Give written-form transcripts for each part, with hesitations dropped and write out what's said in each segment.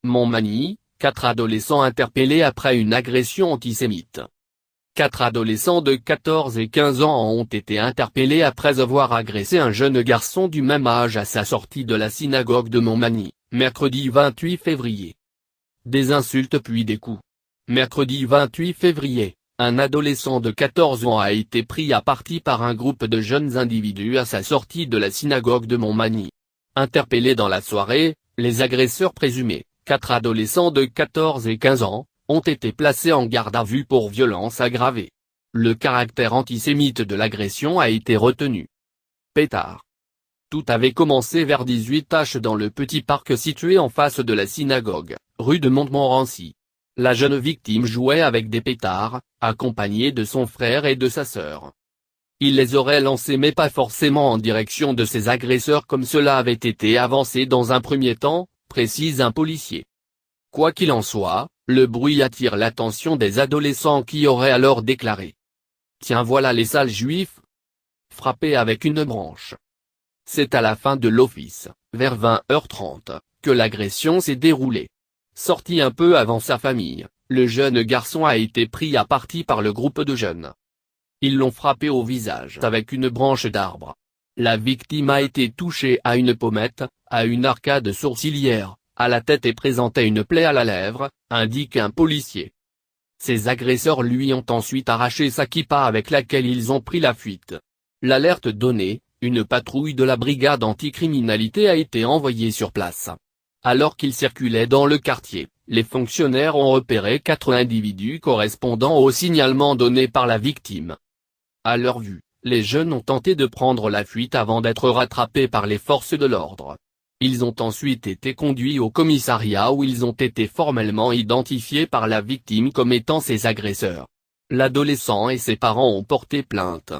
Montmagny, 4 adolescents interpellés après une agression antisémite. 4 adolescents de 14 et 15 ans ont été interpellés après avoir agressé un jeune garçon du même âge à sa sortie de la synagogue de Montmagny, mercredi 28 février. Des insultes puis des coups. Mercredi 28 février, un adolescent de 14 ans a été pris à partie par un groupe de jeunes individus à sa sortie de la synagogue de Montmagny. Interpellés dans la soirée, les agresseurs présumés, 4 adolescents de 14 et 15 ans, ont été placés en garde à vue pour violence aggravée. Le caractère antisémite de l'agression a été retenu. Pétard. Tout avait commencé vers 18h dans le petit parc situé en face de la synagogue, rue de Montmorency. La jeune victime jouait avec des pétards, accompagnée de son frère et de sa sœur. Il les aurait lancés mais pas forcément en direction de ses agresseurs comme cela avait été avancé dans un premier temps, précise un policier. Quoi qu'il en soit, le bruit attire l'attention des adolescents qui auraient alors déclaré « Tiens voilà les sales juifs !» frappés avec une branche. C'est à la fin de l'office, vers 20h30, que l'agression s'est déroulée. Sorti un peu avant sa famille, le jeune garçon a été pris à partie par le groupe de jeunes. Ils l'ont frappé au visage avec une branche d'arbre. La victime a été touchée à une pommette, à une arcade sourcilière, à la tête et présentait une plaie à la lèvre, indique un policier. Ses agresseurs lui ont ensuite arraché sa kippa avec laquelle ils ont pris la fuite. L'alerte donnée, une patrouille de la brigade anticriminalité a été envoyée sur place. Alors qu'ils circulaient dans le quartier, les fonctionnaires ont repéré 4 individus correspondant au signalement donné par la victime. À leur vue, les jeunes ont tenté de prendre la fuite avant d'être rattrapés par les forces de l'ordre. Ils ont ensuite été conduits au commissariat où ils ont été formellement identifiés par la victime comme étant ses agresseurs. L'adolescent et ses parents ont porté plainte.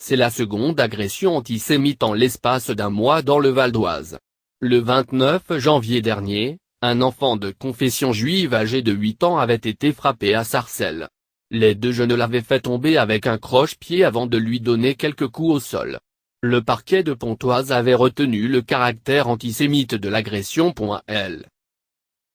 C'est la seconde agression antisémite en l'espace d'un mois dans le Val d'Oise. Le 29 janvier dernier, un enfant de confession juive âgé de 8 ans avait été frappé à Sarcelles. Les 2 jeunes l'avaient fait tomber avec un croche-pied avant de lui donner quelques coups au sol. Le parquet de Pontoise avait retenu le caractère antisémite de l'agression. Elle